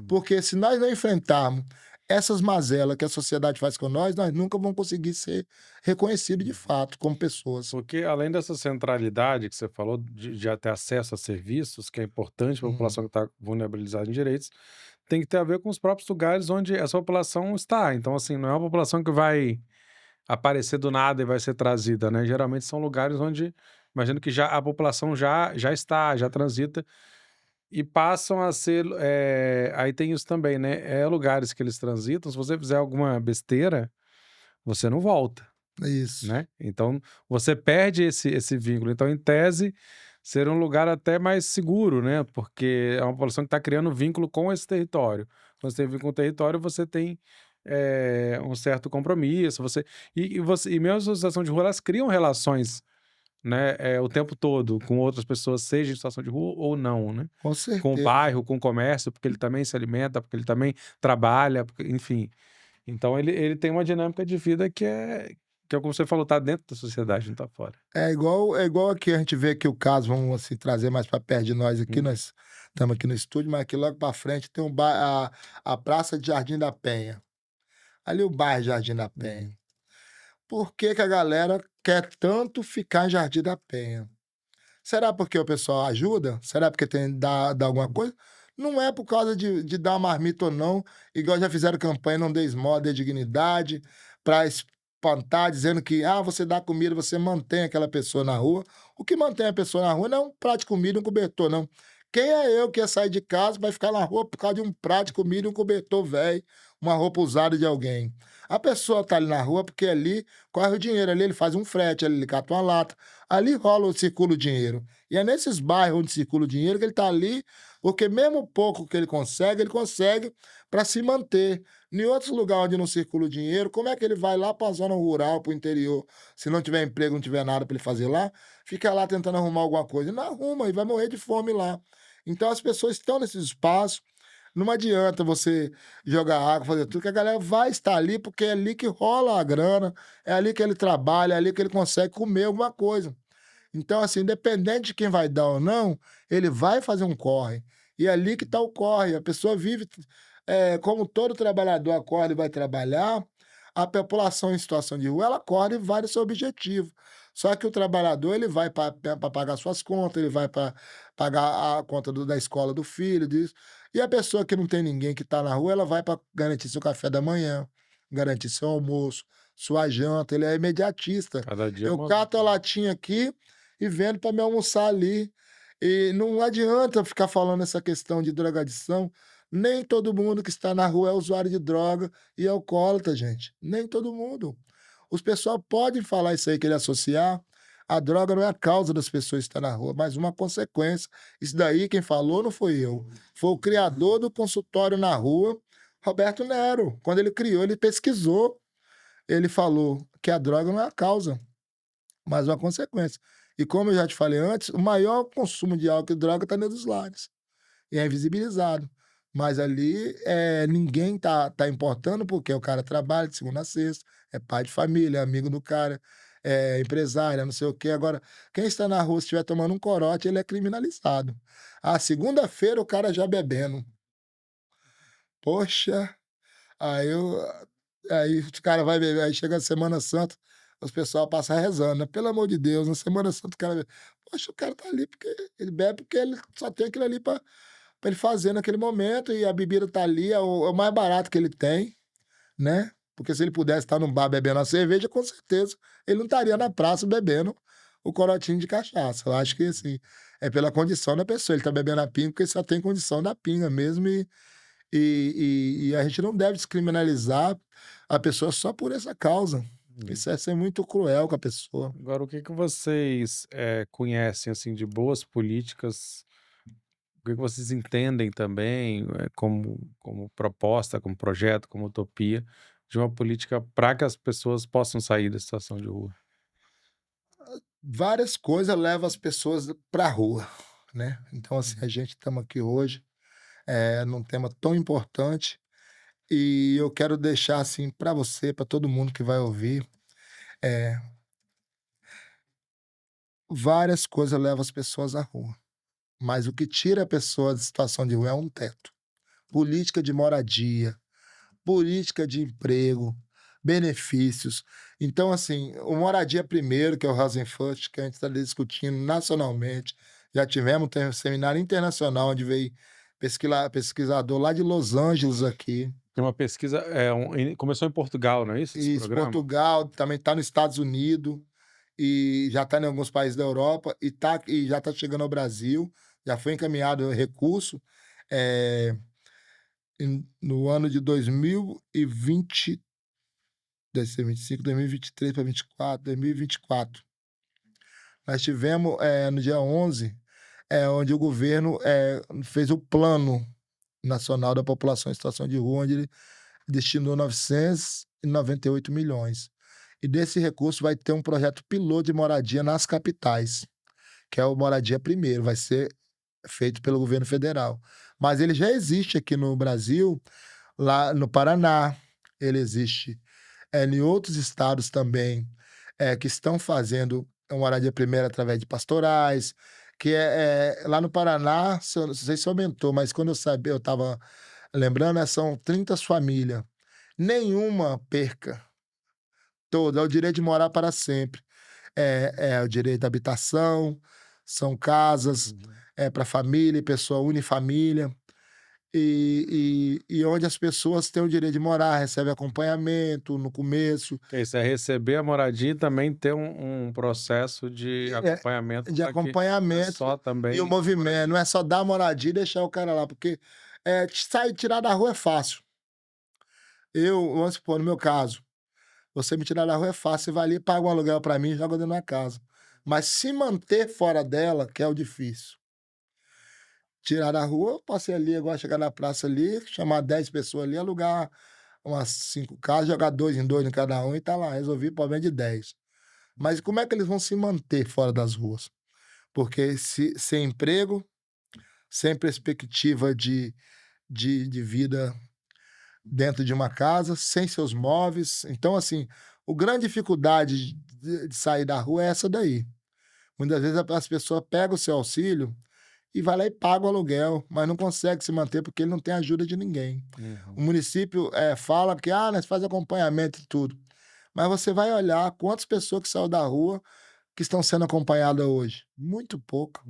Porque se nós não enfrentarmos essas mazelas que a sociedade faz com nós nunca vamos conseguir ser reconhecidos de fato como pessoas. Porque além dessa centralidade que você falou de ter acesso a serviços, que é importante para a Uhum. população que está vulnerabilizada em direitos, tem que ter a ver com os próprios lugares onde essa população está. Então, assim, não é uma população que vai aparecer do nada e vai ser trazida, né? Geralmente são lugares onde, imagino que já a população já está, já transita e passam a ser, aí tem isso também, né? Lugares que eles transitam, se você fizer alguma besteira, você não volta, Isso. né? Então, você perde esse vínculo. Então, em tese, ser um lugar até mais seguro, né? Porque é uma população que está criando vínculo com esse território. Quando você tem vínculo com o território, você tem um certo compromisso. E mesmo a associação de rua, elas criam relações, né? O tempo todo com outras pessoas, seja em situação de rua ou não, né? Com Com o certeza. bairro, com o comércio, porque ele também se alimenta, porque ele também trabalha, enfim. Então ele tem uma dinâmica de vida que é como você falou, tá dentro da sociedade, não tá fora. É igual aqui, a gente vê aqui o caso, vamos assim, trazer mais para perto de nós aqui, Hum. nós estamos aqui no estúdio, mas aqui logo para frente tem a Praça de Jardim da Penha. Ali o bairro Jardim da Penha. Por que que a galera quer tanto ficar em Jardim da Penha? Será porque o pessoal ajuda? Será porque dá alguma coisa? Não é por causa de dar uma marmita ou não, igual já fizeram campanha Não Dê Esmola, Dê Dignidade, para espantar, dizendo que você dá comida, você mantém aquela pessoa na rua. O que mantém a pessoa na rua não é um prato de comida e um cobertor, não. Quem é eu que ia sair de casa vai ficar na rua por causa de um prato de comida e um cobertor velho, uma roupa usada de alguém? A pessoa tá ali na rua porque ali corre o dinheiro, ali ele faz um frete, ali ele cata uma lata, ali rola o circula o dinheiro. E é nesses bairros onde circula o dinheiro que ele está ali, porque mesmo o pouco que ele consegue para se manter. Em outros lugares onde não circula o dinheiro, como é que ele vai lá para a zona rural, para o interior, se não tiver emprego, não tiver nada para ele fazer lá, fica lá tentando arrumar alguma coisa? Não arruma e vai morrer de fome lá. Então as pessoas estão nesses espaços, não adianta você jogar água, fazer tudo, que a galera vai estar ali, porque é ali que rola a grana, é ali que ele trabalha, é ali que ele consegue comer alguma coisa. Então, assim, independente de quem vai dar ou não, ele vai fazer um corre. E é ali que está o corre. A pessoa vive, como todo trabalhador acorda e vai trabalhar, a população em situação de rua, ela acorda e vai no seu objetivo. Só que o trabalhador, ele vai para pagar suas contas, ele vai para pagar a conta da escola do filho, disso. E a pessoa que não tem ninguém que está na rua, ela vai para garantir seu café da manhã, garantir seu almoço, sua janta, ele é imediatista. Cada dia Eu cato a latinha aqui e vendo para me almoçar ali. E não adianta ficar falando essa questão de drogadição. Nem todo mundo que está na rua é usuário de droga e é alcoólatra, gente. Nem todo mundo. Os pessoal podem falar isso aí, querer associar. A droga não é a causa das pessoas estar na rua, mas uma consequência. Isso daí quem falou não foi eu. Foi o criador do consultório na rua, Roberto Nero. Quando ele criou, ele pesquisou. Ele falou que a droga não é a causa, mas uma consequência. E como eu já te falei antes, o maior consumo de álcool e droga está dentro dos lares. E é invisibilizado. Mas ali ninguém tá importando, porque o cara trabalha de segunda a sexta, é pai de família, é amigo do cara, é empresário, é não sei o quê. Agora, quem está na rua, se estiver tomando um corote, ele é criminalizado. A segunda-feira o cara já bebendo. Poxa, aí, eu, aí o cara vai beber, aí chega a Semana Santa, os pessoal passam rezando, né? Pelo amor de Deus, na Semana Santa o cara bebe. Poxa, o cara tá ali porque ele bebe porque ele só tem aquilo ali para ele fazer naquele momento e a bebida tá ali, é o mais barato que ele tem, né? Porque se ele pudesse estar num bar bebendo a cerveja, com certeza ele não estaria na praça bebendo o corotinho de cachaça. Eu acho que, assim, é pela condição da pessoa. Ele tá bebendo a pinga porque só tem condição da pinga mesmo e a gente não deve descriminalizar a pessoa só por essa causa. Isso é ser muito cruel com a pessoa. Agora, o que que vocês conhecem assim de boas políticas? O que que vocês entendem também como proposta, como projeto, como utopia de uma política para que as pessoas possam sair da situação de rua? Várias coisas levam as pessoas para a rua, né? Então, assim, a gente estamos aqui hoje num tema tão importante e eu quero deixar assim para você, para todo mundo que vai ouvir, eh, várias coisas levam as pessoas à rua, mas o que tira a pessoa de situação de rua é um teto. Política de moradia, política de emprego, benefícios. Então, assim, o Moradia Primeiro, que é o Housing First, que a gente está discutindo nacionalmente, já tem um seminário internacional onde veio pesquisador lá de Los Angeles aqui. Tem uma pesquisa, começou em Portugal, não é isso, esse Isso, programa? Portugal, também está nos Estados Unidos e já está em alguns países da Europa e já está chegando ao Brasil, já foi encaminhado o recurso no ano de 2020, 2025, 2023 para 2024, 2024. Nós tivemos no dia 11, onde o governo fez o Plano Nacional da População em Situação de Rua, onde ele destinou 998 milhões. E desse recurso vai ter um projeto piloto de moradia nas capitais, que é o Moradia Primeiro, vai ser feito pelo governo federal. Mas ele já existe aqui no Brasil, lá no Paraná, ele existe em outros estados também, que estão fazendo a moradia primeira através de pastorais, que lá no Paraná, não sei se aumentou, mas quando eu estava lembrando, são 30 famílias. Nenhuma perca. Toda. É o direito de morar para sempre. É o direito à habitação, são casas para família, pessoa unifamília, e onde as pessoas têm o direito de morar, recebem acompanhamento no começo. Isso é receber a moradia e também ter um processo de acompanhamento. De acompanhamento. Só também... E o movimento, não é só dar moradia e deixar o cara lá, porque tirar da rua é fácil. Vamos supor, no meu caso, você me tirar da rua é fácil, você vai ali, paga um aluguel para mim e joga dentro da casa. Mas se manter fora dela, que é o difícil. Tirar da rua, eu posso ir ali, agora chegar na praça ali, chamar 10 pessoas ali, alugar umas 5 casas, jogar 2 em 2 em cada um e tá lá, resolvi o problema de 10. Mas como é que eles vão se manter fora das ruas? Porque sem emprego, sem perspectiva de vida dentro de uma casa, sem seus móveis. Então, assim, a grande dificuldade de sair da rua é essa daí. Muitas vezes as pessoas pegam o seu auxílio e vai lá e paga o aluguel, mas não consegue se manter porque ele não tem ajuda de ninguém. O município fala que nós faz acompanhamento e tudo. Mas você vai olhar quantas pessoas que saíram da rua que estão sendo acompanhadas hoje. Muito pouco.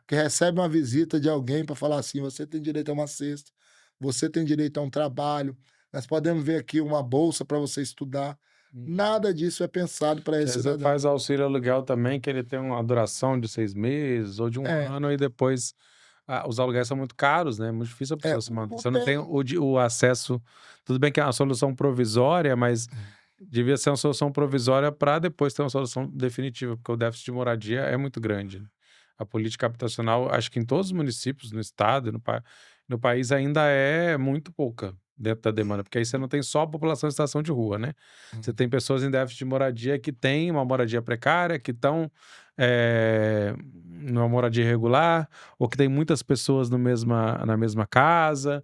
Que recebe uma visita de alguém para falar assim, você tem direito a uma cesta, você tem direito a um trabalho, nós podemos ver aqui uma bolsa para você estudar. Nada disso é pensado para esse cidadão. Você faz auxílio aluguel também, que ele tem uma duração de 6 meses ou de um ano, e depois os aluguéis são muito caros, né? É muito difícil a pessoa se manter. Você não tem o acesso. Tudo bem que é uma solução provisória, mas devia ser uma solução provisória para depois ter uma solução definitiva, porque o déficit de moradia é muito grande. A política habitacional, acho que em todos os municípios, no estado, no país, ainda é muito pouca dentro da demanda, porque aí você não tem só a população em situação de rua, né? Você tem pessoas em déficit de moradia que têm uma moradia precária, que estão numa moradia irregular, ou que tem muitas pessoas na mesma casa,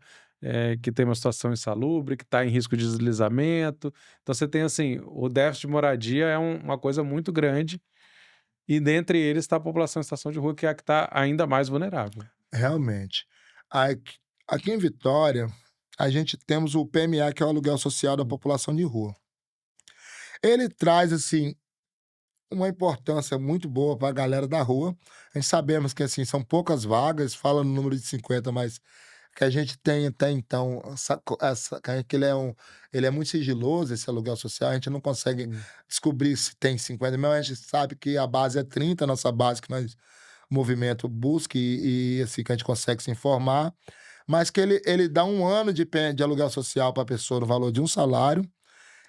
que tem uma situação insalubre, que está em risco de deslizamento. Então você tem, assim, o déficit de moradia é uma coisa muito grande, e dentre eles está a população em situação de rua, que é a que está ainda mais vulnerável. Realmente. Aqui em Vitória, a gente temos o PMA, que é o Aluguel Social da População de Rua. Ele traz, assim, uma importância muito boa para a galera da rua. A gente sabemos que, assim, são poucas vagas, fala no número de 50, mas que a gente tem até então, que ele é muito sigiloso, esse aluguel social, a gente não consegue descobrir se tem 50 mil, a gente sabe que a base é 30, a nossa base que nós, o movimento busca e assim, que a gente consegue se informar, mas que ele dá um ano de aluguel social para a pessoa no valor de um salário,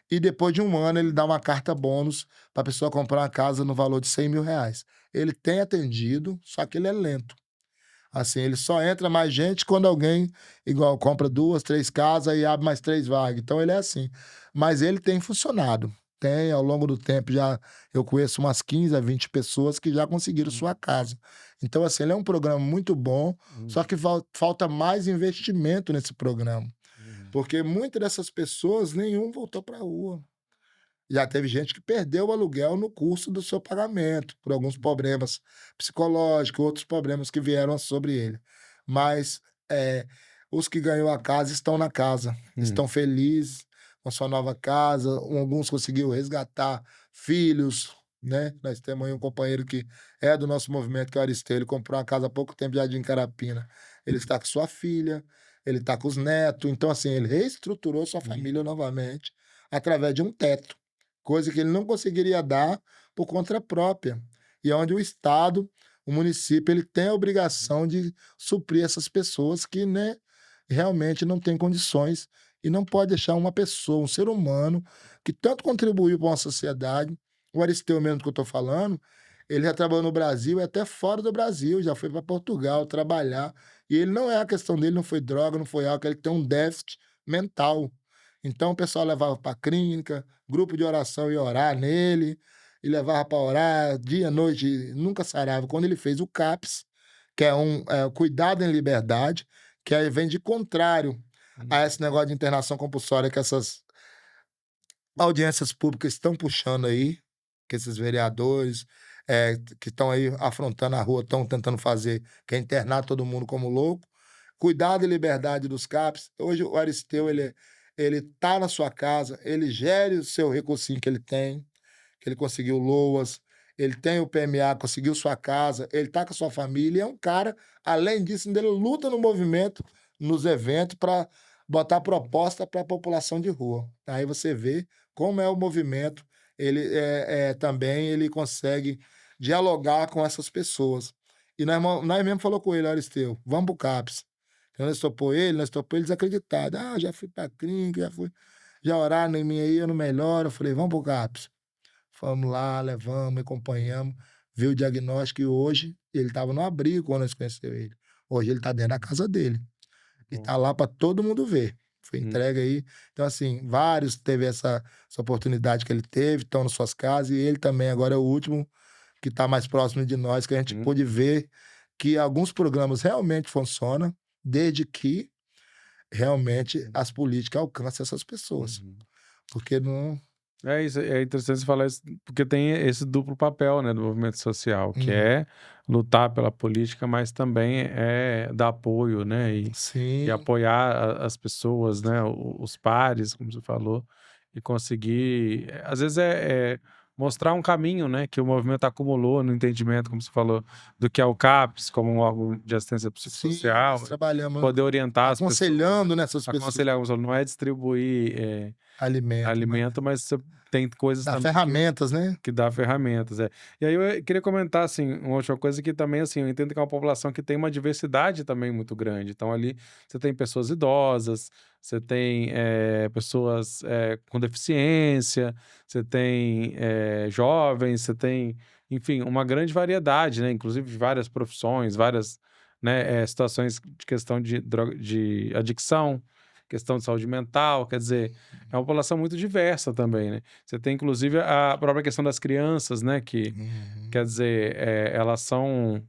e depois de um ano ele dá uma carta bônus para a pessoa comprar uma casa no valor de 100 mil reais. Ele tem atendido, só que ele é lento. Assim, ele só entra mais gente quando alguém, igual, compra 2, 3 casas e abre mais 3 vagas. Então, ele é assim. Mas ele tem funcionado. Tem, ao longo do tempo, eu conheço umas 15 a 20 pessoas que já conseguiram sua casa. Então, assim, ele é um programa muito bom, só que falta mais investimento nesse programa. Porque muitas dessas pessoas, nenhum voltou para a rua. Já teve gente que perdeu o aluguel no curso do seu pagamento, por alguns problemas psicológicos, outros problemas que vieram sobre ele. Mas os que ganhou a casa estão na casa, estão felizes com sua nova casa, alguns conseguiu resgatar filhos, né? Nós temos aí um companheiro que é do nosso movimento, que é o Aristeu, ele comprou uma casa há pouco tempo, Jardim Carapina. Ele está com sua filha, ele está com os netos, então assim, ele reestruturou sua família novamente através de um teto, coisa que ele não conseguiria dar por conta própria. E é onde o Estado, o município, ele tem a obrigação de suprir essas pessoas que, né, realmente não têm condições e não pode deixar uma pessoa, um ser humano, que tanto contribuiu para uma sociedade, o Aristeu mesmo que eu estou falando, ele já trabalhou no Brasil e até fora do Brasil, já foi para Portugal trabalhar, e ele não é a questão dele, não foi droga, não foi álcool, ele tem um déficit mental. Então o pessoal levava para a clínica, grupo de oração ia orar nele, e levava para orar dia, noite, nunca sarava. Quando ele fez o CAPS, que é Cuidado em Liberdade, que aí vem de contrário a esse negócio de internação compulsória que essas audiências públicas estão puxando aí, que esses vereadores que estão aí afrontando a rua, estão tentando fazer, que é internar todo mundo como louco. Cuidado e liberdade dos CAPs. Hoje o Aristeu, ele tá na sua casa, ele gere o seu recursinho que ele tem, que ele conseguiu LOAS, ele tem o PMA, conseguiu sua casa, ele tá com a sua família, e é um cara, além disso, ele luta no movimento, nos eventos, para botar proposta para a população de rua. Aí você vê como é o movimento, ele também ele consegue dialogar com essas pessoas. E nós mesmo falou com ele, Aristeu, vamos pro CAPS. Então, nós topou ele desacreditado. Ah, já fui pra clínica, já oraram em mim aí, eu não melhoro. Eu falei, vamos pro CAPS. Fomos lá, levamos, acompanhamos, viu o diagnóstico e hoje ele estava no abrigo quando nós conhecemos ele. Hoje ele está dentro da casa dele. E está lá para todo mundo ver. Foi entregue aí. Então, assim, vários teve essa oportunidade que ele teve, estão nas suas casas, e ele também agora é o último que está mais próximo de nós, que a gente pôde ver que alguns programas realmente funcionam, desde que realmente as políticas alcancem essas pessoas. Porque não. É isso, é interessante você falar isso, porque tem esse duplo papel, né, do movimento social, que é lutar pela política, mas também é dar apoio, né, e Sim, apoiar as pessoas, né, os pares, como você falou, e conseguir, às vezes mostrar um caminho, né, que o movimento acumulou no entendimento, como você falou, do que é o CAPS, como um órgão de assistência sim, psicossocial, nós trabalhamos poder orientar as pessoas, aconselhando nessas pessoas. aconselhar, como você falou, não é distribuir alimento, mas você tem coisas dá também ferramentas, né? que dá ferramentas, E aí eu queria comentar, assim, uma outra coisa que também, assim, eu entendo que é uma população que tem uma diversidade também muito grande. Então ali você tem pessoas idosas, você tem pessoas com deficiência, você tem jovens, você tem, enfim, uma grande variedade, né? Inclusive de várias profissões, várias, né, situações de questão de droga, de adicção, questão de saúde mental, quer dizer, é uma população muito diversa também, né? Você tem, inclusive, a própria questão das crianças, né? Que, quer dizer, elas são...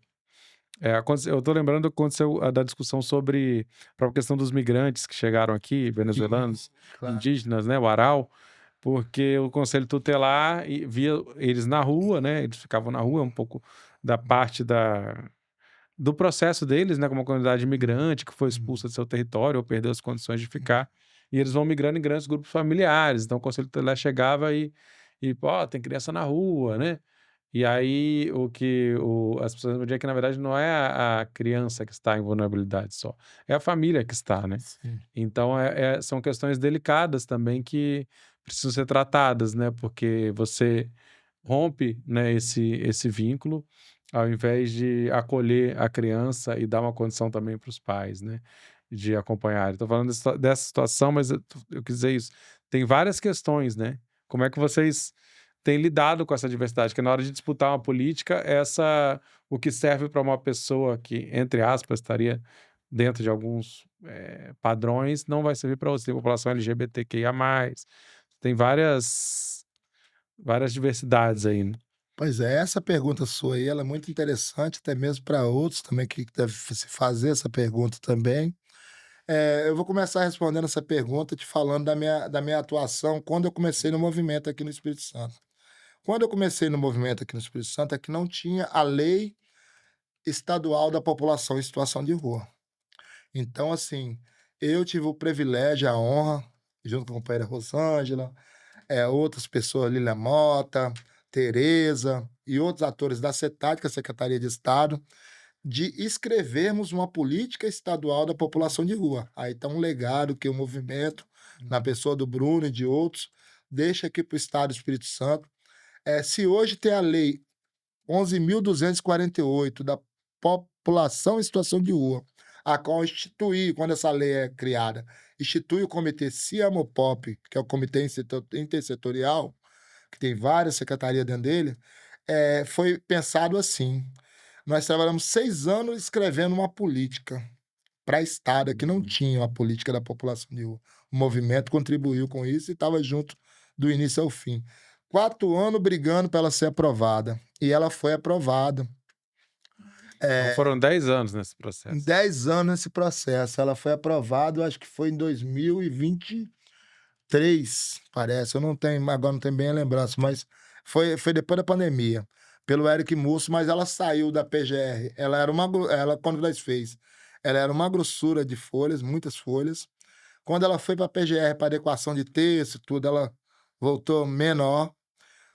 eu tô lembrando que aconteceu da discussão sobre a própria questão dos migrantes que chegaram aqui, venezuelanos, Claro. indígenas, né? O Aral, porque o Conselho Tutelar via eles na rua, né? Eles ficavam na rua, um pouco da parte do processo deles, né, como uma comunidade imigrante que foi expulsa do seu território ou perdeu as condições de ficar, e eles vão migrando em grandes grupos familiares. Então o Conselho Tutelar chegava e pô, tem criança na rua, né? E aí as pessoas entendiam que na verdade não é a criança que está em vulnerabilidade só, é a família que está, né? Sim. Então são questões delicadas também que precisam ser tratadas, né? Porque você rompe, né, esse vínculo, ao invés de acolher a criança e dar uma condição também para os pais, né, de acompanhar. Estou falando dessa situação, mas eu quis dizer isso. Tem várias questões, né? Como é que vocês têm lidado com essa diversidade? Que na hora de disputar uma política, o que serve para uma pessoa que, entre aspas, estaria dentro de alguns padrões, não vai servir para outra. Tem população LGBTQIA+, tem várias diversidades aí, né? Pois é, essa pergunta sua aí, ela é muito interessante, até mesmo para outros também que devem se fazer essa pergunta também. Eu vou começar respondendo essa pergunta te falando da minha atuação quando eu comecei no movimento aqui no Espírito Santo. Quando eu comecei no movimento aqui no Espírito Santo, é que não tinha a lei estadual da população em situação de rua. Então, assim, Eu tive o privilégio, a honra, junto com a companheira Rosângela, outras pessoas, Lília Mota, Tereza e outros atores da CETAD, que é a Secretaria de Estado, de escrevermos uma política estadual da população de rua. Aí está um legado que o movimento, na pessoa do Bruno e de outros, deixa aqui para o Estado do Espírito Santo. Se hoje tem a lei 11.248 da população em situação de rua, a qual institui, quando essa lei é criada, institui o comitê CIAMOPOP, que é o Comitê Intersetorial, que tem várias secretarias dentro dele, foi pensado assim. Nós trabalhamos 6 anos escrevendo uma política para Estado, que não tinha uma política da população de rua. O movimento contribuiu com isso e estava junto do início ao fim. 4 anos brigando para ela ser aprovada. E ela foi aprovada. Então foram 10 anos nesse processo. 10 anos nesse processo. Ela foi aprovada, acho que foi em 2023, parece. Eu não tenho, agora não tenho bem a lembrança, mas foi depois da pandemia, pelo Eric Musso, mas ela saiu da PGR. Quando nós fez, ela era uma grossura de folhas, muitas folhas. Quando ela foi para a PGR, para adequação de texto, tudo, ela voltou menor.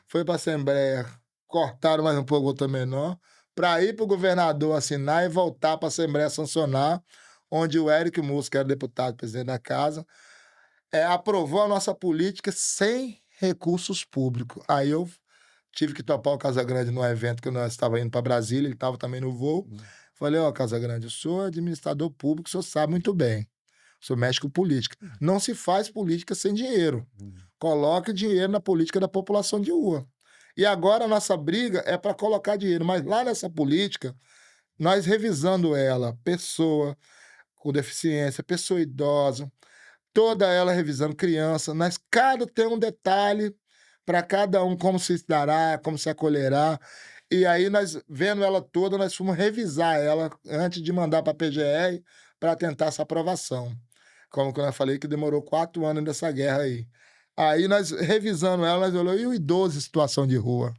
Foi para a Assembleia, cortaram mais um pouco, voltou menor, para ir para o governador assinar e voltar para a Assembleia sancionar, onde o Eric Musso, que era deputado, presidente da casa, aprovou a nossa política sem recursos públicos. Aí eu tive que topar o Casagrande no evento que nós estávamos indo para Brasília, ele estava também no voo. Falei, Casagrande, o senhor é administrador público, o senhor sabe muito bem. O senhor mexe com política. Não se faz política sem dinheiro. Coloque dinheiro na política da população de rua. E agora a nossa briga é para colocar dinheiro. Mas lá nessa política, nós revisando ela, pessoa com deficiência, pessoa idosa, toda ela revisando criança, nós tem um detalhe para cada um, como se dará, como se acolherá. E aí nós, vendo ela toda, nós fomos revisar ela antes de mandar para a PGR para tentar essa aprovação. Como que eu falei, que demorou 4 anos dessa guerra aí. Aí nós, revisando ela, nós olhamos, e o idoso em situação de rua?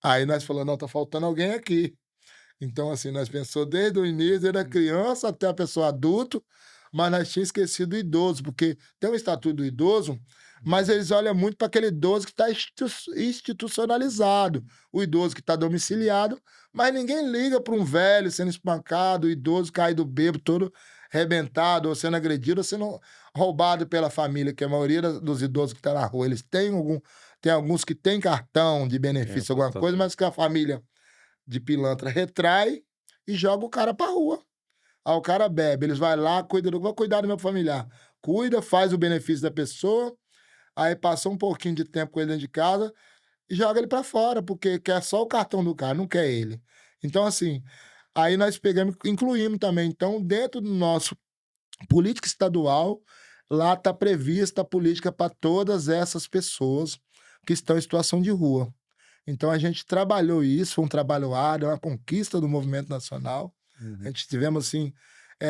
Aí nós falamos, não, tá faltando alguém aqui. Então, assim, nós pensamos desde o início, desde a criança até a pessoa adulto, mas nós tínhamos esquecido o idoso, porque tem o estatuto do idoso, mas eles olham muito para aquele idoso que está institucionalizado, o idoso que está domiciliado, mas ninguém liga para um velho sendo espancado, o idoso caído bêbado, todo arrebentado, ou sendo agredido, ou sendo roubado pela família, que a maioria dos idosos que estão na rua, eles têm alguns que têm cartão de benefício, alguma coisa, mas que a família de pilantra retrai e joga o cara pra rua. Aí o cara bebe, eles vai lá, vou cuidar do meu familiar. Cuida, faz o benefício da pessoa, aí passa um pouquinho de tempo com ele dentro de casa e joga ele pra fora, porque quer só o cartão do cara, não quer ele. Então, assim, aí nós pegamos, incluímos também. Então, dentro do nosso política estadual, lá está prevista a política para todas essas pessoas que estão em situação de rua. Então, a gente trabalhou isso, foi um trabalho árduo, uma conquista do movimento nacional. A gente tivemos, assim,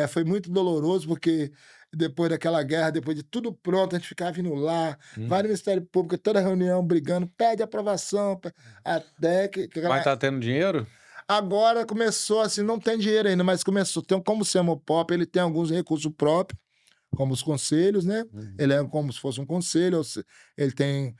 foi muito doloroso, porque depois daquela guerra, depois de tudo pronto, a gente ficava indo lá, vai no Ministério Público, toda reunião, brigando, pede aprovação, até que... Mas tá tendo dinheiro? Agora começou, assim, não tem dinheiro ainda, mas começou, como o CIAMOPOP, ele tem alguns recursos próprios, como os conselhos, né? Ele é como se fosse um conselho, ele tem...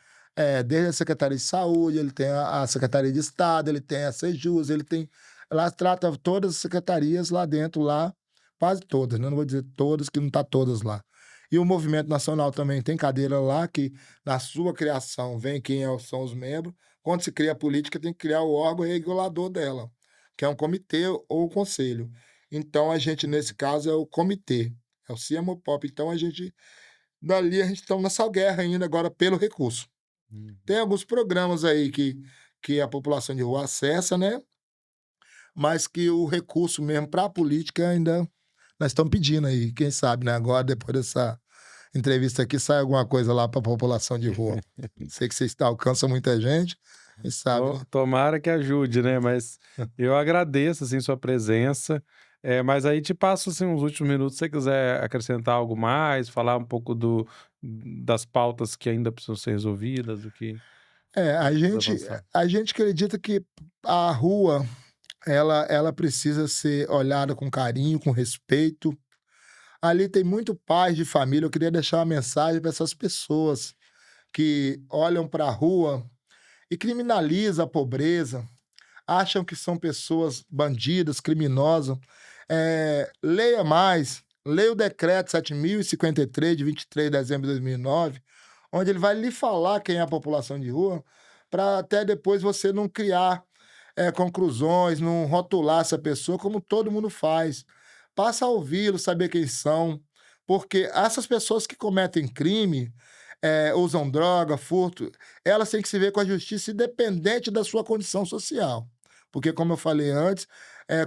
desde a Secretaria de Saúde, ele tem a Secretaria de Estado, ele tem a Sejus, ele tem... Lá trata todas as secretarias lá dentro, lá, quase todas, né? Não vou dizer todas, que não está todas lá. E o Movimento Nacional também tem cadeira lá, que na sua criação vem quem são os membros. Quando se cria a política, tem que criar o órgão regulador dela, que é um comitê ou um conselho. Então, a gente, nesse caso, é o comitê, é o CIAMOPOP. Então, dali a gente está nessa guerra ainda agora pelo recurso. Tem alguns programas aí que a população de rua acessa, né? Mas que o recurso mesmo para a política ainda nós estamos pedindo aí. Quem sabe, né? Agora, depois dessa entrevista aqui, sai alguma coisa lá para a população de rua. Sei que vocês alcançam muita gente, quem sabe. Né? Tomara que ajude, né? Mas eu agradeço, assim, sua presença. Mas aí te passo, assim, uns últimos minutos, se você quiser acrescentar algo mais, falar um pouco das pautas que ainda precisam ser resolvidas, do que... A gente acredita que a rua, ela precisa ser olhada com carinho, com respeito. Ali tem muito pais de família. Eu queria deixar uma mensagem para essas pessoas que olham para a rua e criminalizam a pobreza, acham que são pessoas bandidas, criminosas. Leia mais, leia o decreto 7.053, de 23 de dezembro de 2009, onde ele vai lhe falar quem é a população de rua, para até depois você não criar conclusões, não rotular essa pessoa como todo mundo faz. Passa a ouvi-lo, saber quem são, porque essas pessoas que cometem crime, usam droga, furto, elas têm que se ver com a justiça independente da sua condição social. Porque, como eu falei antes,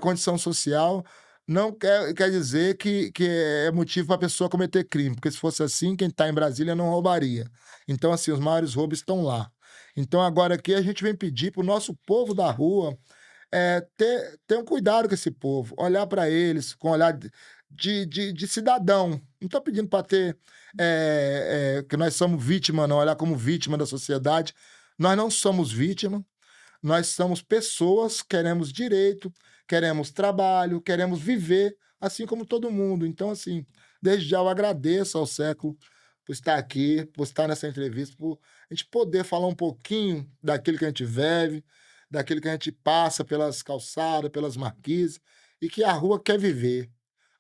condição social não quer dizer que é motivo para a pessoa cometer crime, porque se fosse assim, quem está em Brasília não roubaria. Então, assim, os maiores roubos estão lá. Então, agora aqui a gente vem pedir para o nosso povo da rua ter um cuidado com esse povo, olhar para eles com olhar de cidadão. Não estou pedindo para ter que nós somos vítima, não, olhar como vítima da sociedade. Nós não somos vítima, nós somos pessoas, queremos direito, queremos trabalho, queremos viver, assim como todo mundo. Então, assim, desde já eu agradeço ao Século por estar aqui, por estar nessa entrevista, por a gente poder falar um pouquinho daquilo que a gente vive, daquilo que a gente passa pelas calçadas, pelas marquises, e que a rua quer viver.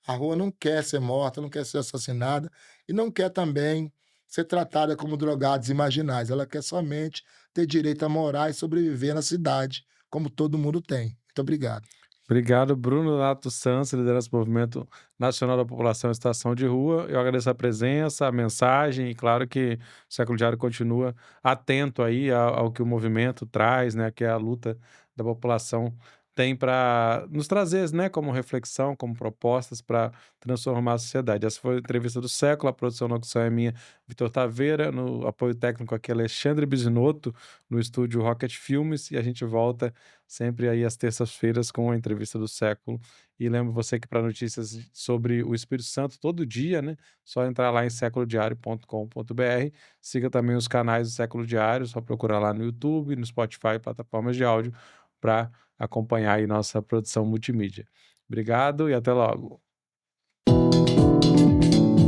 A rua não quer ser morta, não quer ser assassinada e não quer também ser tratada como drogados e marginais. Ela quer somente ter direito a morar e sobreviver na cidade, como todo mundo tem. Muito obrigado. Obrigado, Bruno Nato Santos, liderança do Movimento Nacional da População em Situação de Rua. Eu agradeço a presença, a mensagem e claro que o Século Diário continua atento aí ao que o movimento traz, né, que é a luta da população tem para nos trazer, né, como reflexão, como propostas para transformar a sociedade. Essa foi a entrevista do Século, a produção na locução é minha, Vitor Taveira, no apoio técnico aqui Alexandre Bisinotto, no estúdio Rocket Filmes, e a gente volta sempre aí às terças-feiras com a entrevista do Século. E lembro você que para notícias sobre o Espírito Santo todo dia, né? Só entrar lá em séculodiario.com.br. Siga também os canais do Século Diário, só procurar lá no YouTube, no Spotify, plataformas de áudio, para acompanhar aí nossa produção multimídia. Obrigado e até logo.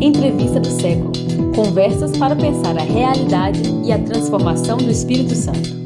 Entrevista do Século. Conversas para pensar a realidade e a transformação do Espírito Santo.